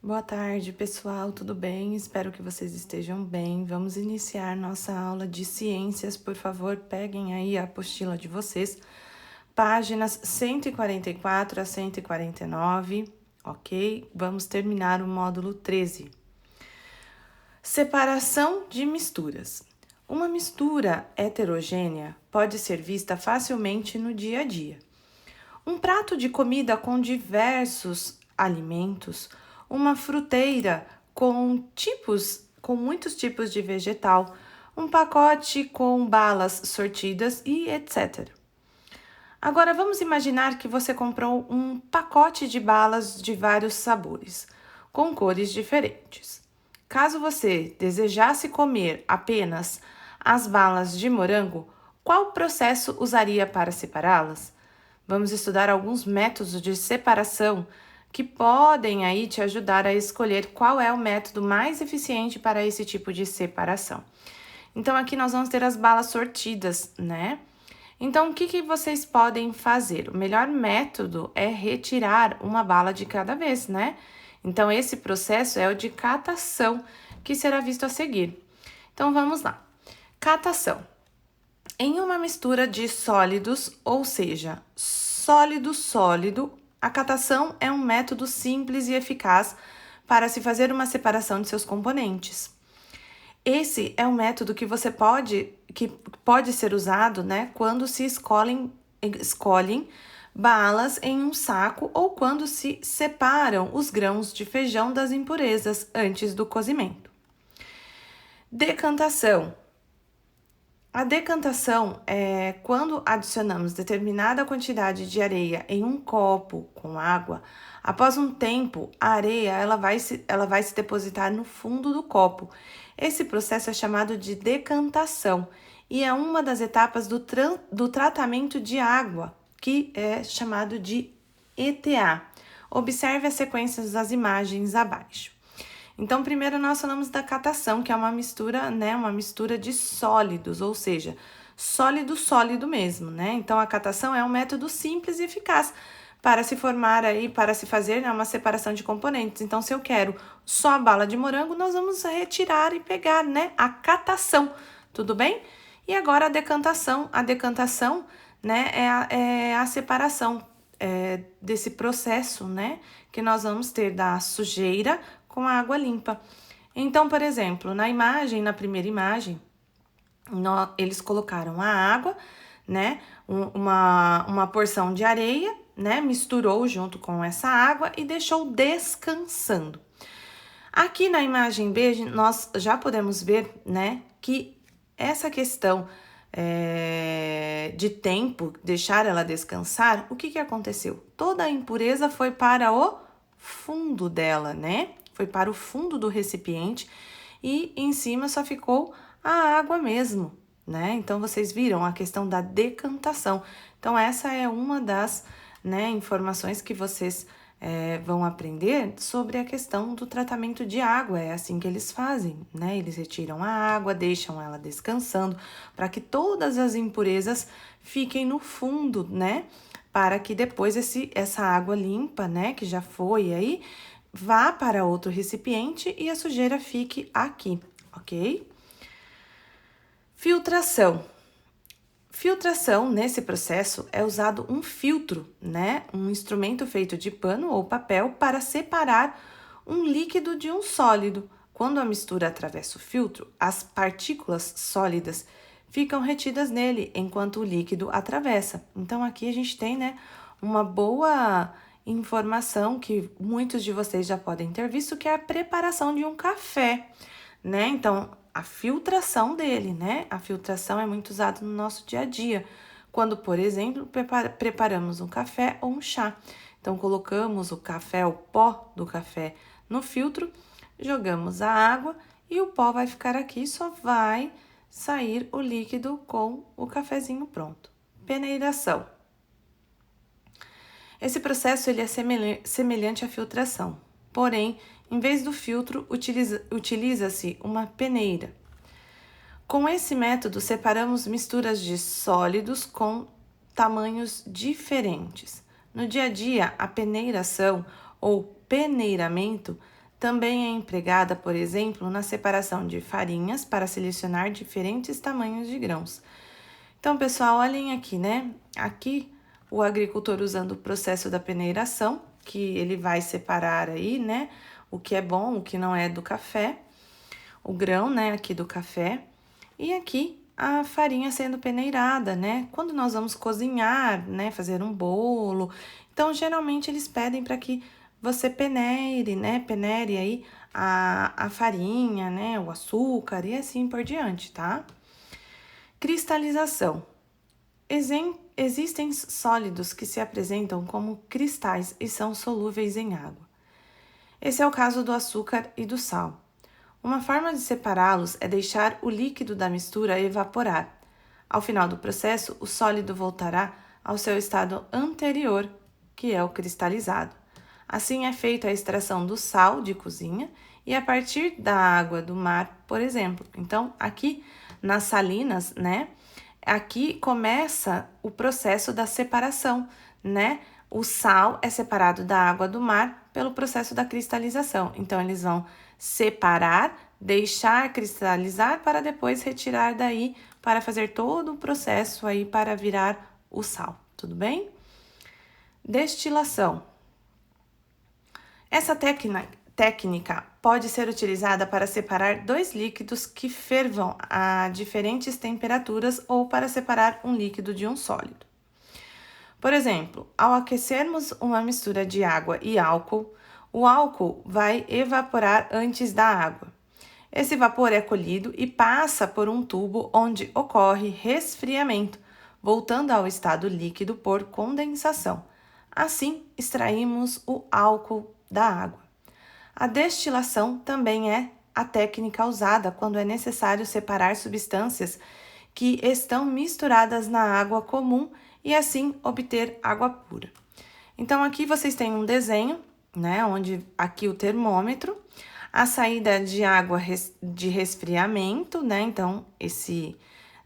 Boa tarde, pessoal, tudo bem? Espero que vocês estejam bem. Vamos iniciar nossa aula de ciências. Por favor, peguem aí a apostila de vocês, páginas 144 a 149, ok? Vamos terminar o módulo 13. Separação de misturas. Uma mistura heterogênea pode ser vista facilmente no dia a dia. Um prato de comida com diversos alimentos, uma fruteira com muitos tipos de vegetal, um pacote com balas sortidas e etc. Agora vamos imaginar que você comprou um pacote de balas de vários sabores, com cores diferentes. Caso você desejasse comer apenas as balas de morango, qual processo usaria para separá-las? Vamos estudar alguns métodos de separação que podem aí te ajudar a escolher qual é o método mais eficiente para esse tipo de separação. Então, aqui nós vamos ter as balas sortidas, né? Então, o que vocês podem fazer? O melhor método é retirar uma bala de cada vez, né? Então, esse processo é o de catação, que será visto a seguir. Então, vamos lá. Catação. Em uma mistura de sólidos, ou seja, sólido-sólido, a catação é um método simples e eficaz para se fazer uma separação de seus componentes. Esse é um método que pode ser usado, né, quando se escolhem balas em um saco ou quando se separam os grãos de feijão das impurezas antes do cozimento. Decantação. A decantação é quando adicionamos determinada quantidade de areia em um copo com água. Após um tempo, a areia ela vai se depositar no fundo do copo. Esse processo é chamado de decantação e é uma das etapas do tratamento de água, que é chamado de ETA. Observe as sequências das imagens abaixo. Então, primeiro nós falamos da catação, que é uma mistura, né, uma mistura de sólidos, ou seja, sólido mesmo, né? Então, a catação é um método simples e eficaz para se formar aí, para se fazer, né, uma separação de componentes. Então, se eu quero só a bala de morango, nós vamos retirar e pegar, né, a catação, tudo bem? E agora a decantação. A decantação, né, é a separação desse processo, né, que nós vamos ter da sujeira com a água limpa. Então, por exemplo, na primeira imagem, eles colocaram a água, né, uma porção de areia, né, misturou junto com essa água e deixou descansando. Aqui na imagem B, nós já podemos ver, né, que essa questão de tempo, deixar ela descansar, o que aconteceu? Toda a impureza foi para o fundo dela, né? Foi para o fundo do recipiente e em cima só ficou a água mesmo, né? Então, vocês viram a questão da decantação. Então, essa é uma das, né, informações que vocês vão aprender sobre a questão do tratamento de água. É assim que eles fazem, né? Eles retiram a água, deixam ela descansando para que todas as impurezas fiquem no fundo, né? Para que depois essa água limpa, né, que já foi aí, vá para outro recipiente e a sujeira fique aqui, ok? Filtração. Filtração, nesse processo, é usado um filtro, né? Um instrumento feito de pano ou papel para separar um líquido de um sólido. Quando a mistura atravessa o filtro, as partículas sólidas ficam retidas nele, enquanto o líquido atravessa. Então, aqui a gente tem, né, uma boa informação que muitos de vocês já podem ter visto, que é a preparação de um café, né? Então, a filtração dele, né? A filtração é muito usada no nosso dia a dia, quando, por exemplo, preparamos um café ou um chá. Então, colocamos o café, o pó do café no filtro, jogamos a água e o pó vai ficar aqui, só vai sair o líquido com o cafezinho pronto. Peneiração. Esse processo ele é semelhante à filtração, porém, em vez do filtro, utiliza-se uma peneira. Com esse método, separamos misturas de sólidos com tamanhos diferentes. No dia a dia, a peneiração ou peneiramento Também é empregada, por exemplo, na separação de farinhas para selecionar diferentes tamanhos de grãos. Então, pessoal, olhem aqui, né? Aqui, o agricultor usando o processo da peneiração, que ele vai separar aí, né? O que é bom, o que não é do café, o grão, né? Aqui do café. E aqui, a farinha sendo peneirada, né? Quando nós vamos cozinhar, né? Fazer um bolo. Então, geralmente, eles pedem para que você peneire, né? Peneire aí a farinha, né? O açúcar e assim por diante, tá? Cristalização. Existem sólidos que se apresentam como cristais e são solúveis em água. Esse é o caso do açúcar e do sal. Uma forma de separá-los é deixar o líquido da mistura evaporar. Ao final do processo, o sólido voltará ao seu estado anterior, que é o cristalizado. Assim é feita a extração do sal de cozinha e a partir da água do mar, por exemplo. Então, aqui nas salinas, né? Aqui começa o processo da separação, né? O sal é separado da água do mar pelo processo da cristalização. Então, eles vão separar, deixar cristalizar para depois retirar daí para fazer todo o processo aí para virar o sal, tudo bem? Destilação. Essa técnica pode ser utilizada para separar dois líquidos que fervam a diferentes temperaturas ou para separar um líquido de um sólido. Por exemplo, ao aquecermos uma mistura de água e álcool, o álcool vai evaporar antes da água. Esse vapor é colhido e passa por um tubo onde ocorre resfriamento, voltando ao estado líquido por condensação. Assim, extraímos o álcool da água. A destilação também é a técnica usada quando é necessário separar substâncias que estão misturadas na água comum e assim obter água pura. Então, aqui vocês têm um desenho, né, onde aqui o termômetro, a saída de água de resfriamento, né, então esse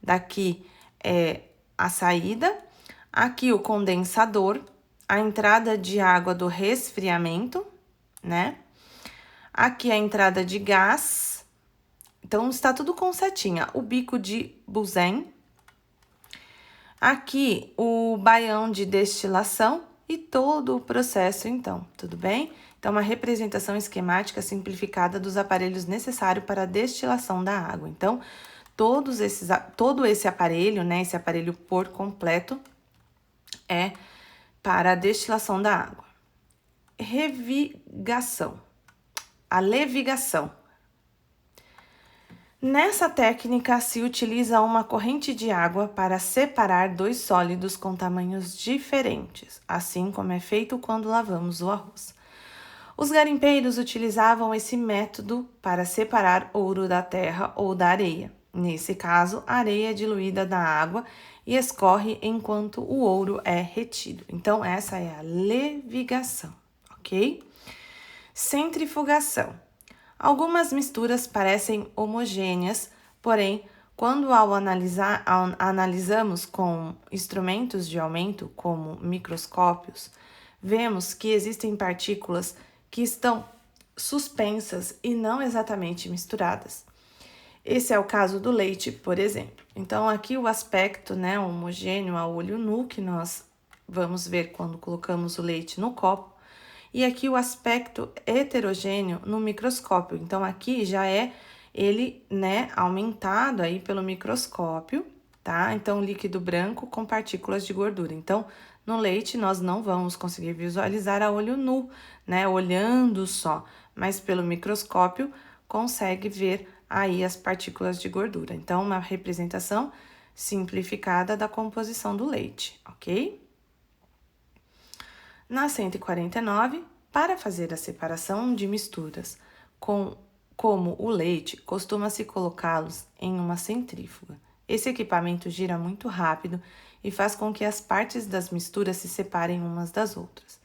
daqui é a saída, aqui o condensador, a entrada de água do resfriamento, né, aqui a entrada de gás, então está tudo com setinha, o bico de Bunsen, aqui o baião de destilação e todo o processo, então, tudo bem? Então, uma representação esquemática simplificada dos aparelhos necessários para a destilação da água. Então, todo esse aparelho, né, esse aparelho por completo, é para a destilação da água. Revigação. A levigação. Nessa técnica, se utiliza uma corrente de água para separar dois sólidos com tamanhos diferentes, assim como é feito quando lavamos o arroz. Os garimpeiros utilizavam esse método para separar ouro da terra ou da areia. Nesse caso, a areia é diluída na água e escorre enquanto o ouro é retido. Então, essa é a levigação, ok? Centrifugação. Algumas misturas parecem homogêneas, porém, quando analisamos com instrumentos de aumento, como microscópios, vemos que existem partículas que estão suspensas e não exatamente misturadas. Esse é o caso do leite, por exemplo. Então, aqui o aspecto, né, homogêneo a olho nu, que nós vamos ver quando colocamos o leite no copo, e aqui o aspecto heterogêneo no microscópio. Então, aqui já é ele, né, aumentado aí pelo microscópio, tá? Então, líquido branco com partículas de gordura. Então, no leite, nós não vamos conseguir visualizar a olho nu, né, olhando só, mas pelo microscópio consegue ver aí as partículas de gordura. Então, uma representação simplificada da composição do leite, ok? Na 149, para fazer a separação de misturas como o leite, costuma-se colocá-los em uma centrífuga. Esse equipamento gira muito rápido e faz com que as partes das misturas se separem umas das outras.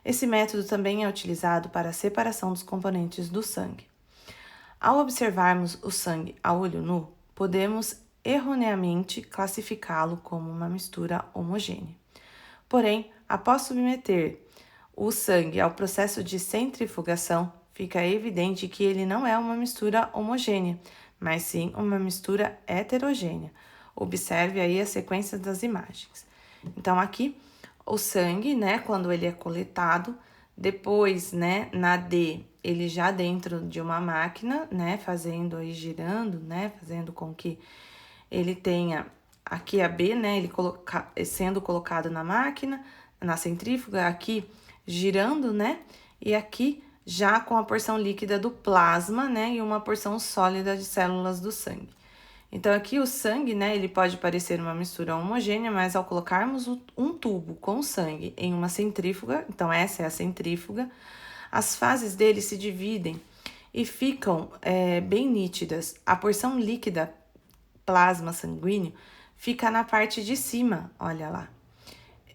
Esse método também é utilizado para a separação dos componentes do sangue. Ao observarmos o sangue a olho nu, podemos erroneamente classificá-lo como uma mistura homogênea. Porém, após submeter o sangue ao processo de centrifugação, fica evidente que ele não é uma mistura homogênea, mas sim uma mistura heterogênea. Observe aí a sequência das imagens. Então, aqui, o sangue, né, quando ele é coletado, depois, né, na D, ele já dentro de uma máquina, né, fazendo aí, girando, né, fazendo com que ele tenha aqui a B, né, ele sendo colocado na máquina, na centrífuga, aqui girando, né, e aqui já com a porção líquida do plasma, né, e uma porção sólida de células do sangue. Então, aqui o sangue, né, ele pode parecer uma mistura homogênea, mas ao colocarmos um tubo com sangue em uma centrífuga, então essa é a centrífuga, as fases dele se dividem e ficam bem nítidas. A porção líquida, plasma sanguíneo, fica na parte de cima, olha lá.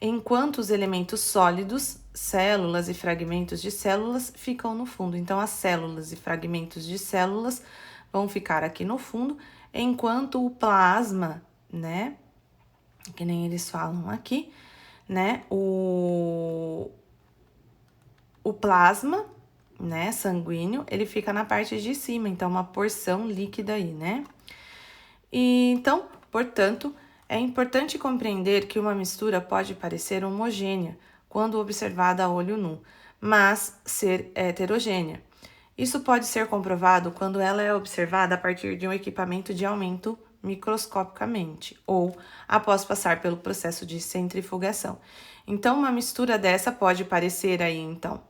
Enquanto os elementos sólidos, células e fragmentos de células, ficam no fundo. Então, as células e fragmentos de células vão ficar aqui no fundo, enquanto o plasma, né, que nem eles falam aqui, né, o plasma, né, sanguíneo, ele fica na parte de cima, então uma porção líquida aí, né? E então, portanto, é importante compreender que uma mistura pode parecer homogênea quando observada a olho nu, mas ser heterogênea. Isso pode ser comprovado quando ela é observada a partir de um equipamento de aumento microscopicamente ou após passar pelo processo de centrifugação. Então, uma mistura dessa pode parecer aí, então,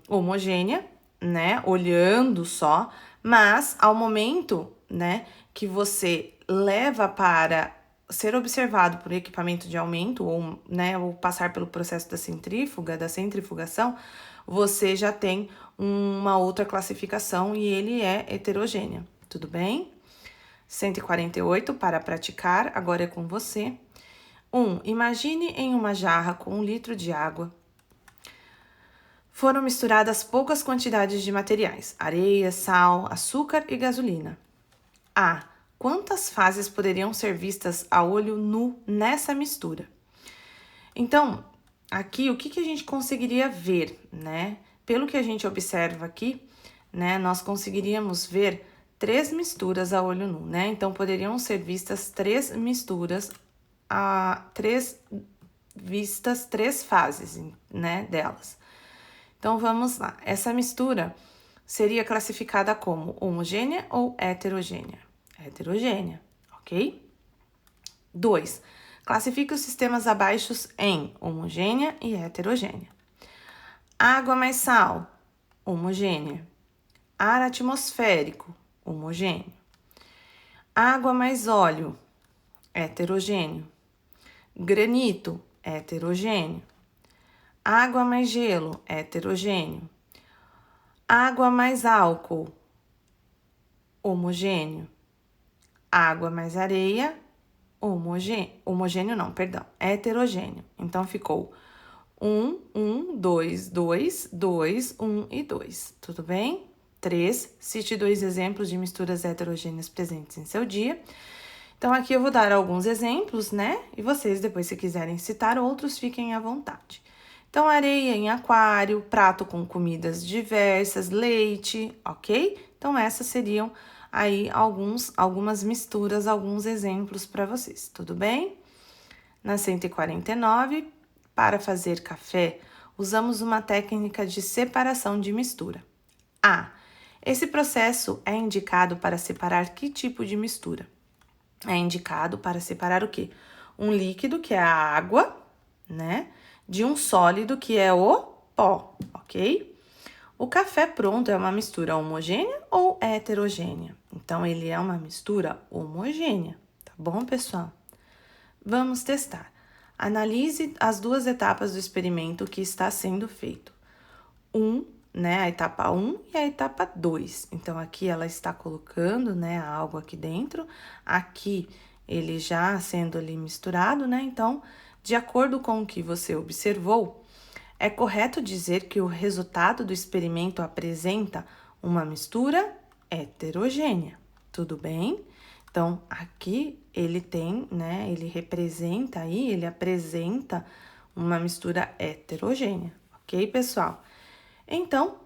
homogênea, né, olhando só, mas ao momento, né, que você leva para ser observado por equipamento de aumento ou, né, ou passar pelo processo da centrifugação, você já tem uma outra classificação e ele é heterogêneo, tudo bem? 148 para praticar, agora é com você. 1. Imagine em uma jarra com 1 litro de água. Foram misturadas poucas quantidades de materiais, areia, sal, açúcar e gasolina. A. Quantas fases poderiam ser vistas a olho nu nessa mistura? Então, aqui, o que a gente conseguiria ver, né? Pelo que a gente observa aqui, né, nós conseguiríamos ver 3 misturas a olho nu, né? Então, poderiam ser vistas 3 misturas, três fases, né, delas. Então, vamos lá. Essa mistura seria classificada como homogênea ou heterogênea? Heterogênea, ok? 2. Classifique os sistemas abaixo em homogênea e heterogênea. Água mais sal, homogênea. Ar atmosférico, homogêneo. Água mais óleo, heterogêneo. Granito, heterogêneo. Água mais gelo, heterogêneo. Água mais álcool, homogêneo. Água mais areia, heterogêneo. Então, ficou 1, 1, 2, 2, 2, 1 e 2, tudo bem? 3, cite 2 exemplos de misturas heterogêneas presentes em seu dia. Então, aqui eu vou dar alguns exemplos, né? E vocês, depois, se quiserem citar outros, fiquem à vontade. Então, areia em aquário, prato com comidas diversas, leite, ok? Então, essas seriam aí algumas misturas, alguns exemplos para vocês, tudo bem? Na 149, para fazer café, usamos uma técnica de separação de mistura. A. Esse processo é indicado para separar que tipo de mistura? É indicado para separar o quê? Um líquido, que é a água, né? De um sólido, que é o pó, ok? O café pronto é uma mistura homogênea ou heterogênea? Então, ele é uma mistura homogênea, tá bom, pessoal? Vamos testar. Analise as 2 etapas do experimento que está sendo feito. Né, a etapa 1 e a etapa 2. Então, aqui ela está colocando, né, algo aqui dentro. Aqui, ele já sendo ali misturado, né? Então, de acordo com o que você observou, é correto dizer que o resultado do experimento apresenta uma mistura heterogênea, tudo bem? Então, aqui ele tem, né, ele representa aí, ele apresenta uma mistura heterogênea, ok, pessoal? Então,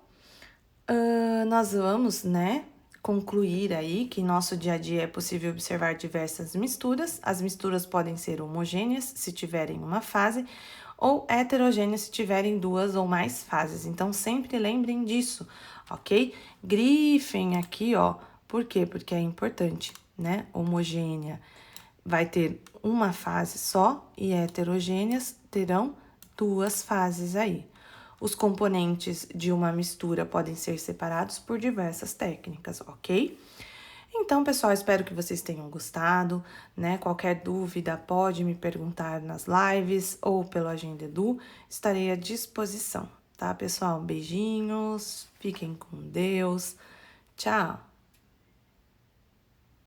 nós vamos, né, concluir aí que em nosso dia a dia é possível observar diversas misturas. As misturas podem ser homogêneas, se tiverem uma fase, ou heterogêneas, se tiverem duas ou mais fases. Então, sempre lembrem disso, ok? Grifem aqui, ó. Por quê? Porque é importante, né? Homogênea vai ter uma fase só e heterogêneas terão duas fases aí. Os componentes de uma mistura podem ser separados por diversas técnicas, ok? Então, pessoal, espero que vocês tenham gostado, né? Qualquer dúvida pode me perguntar nas lives ou pelo Agenda Edu, estarei à disposição, tá, pessoal? Beijinhos, fiquem com Deus, tchau!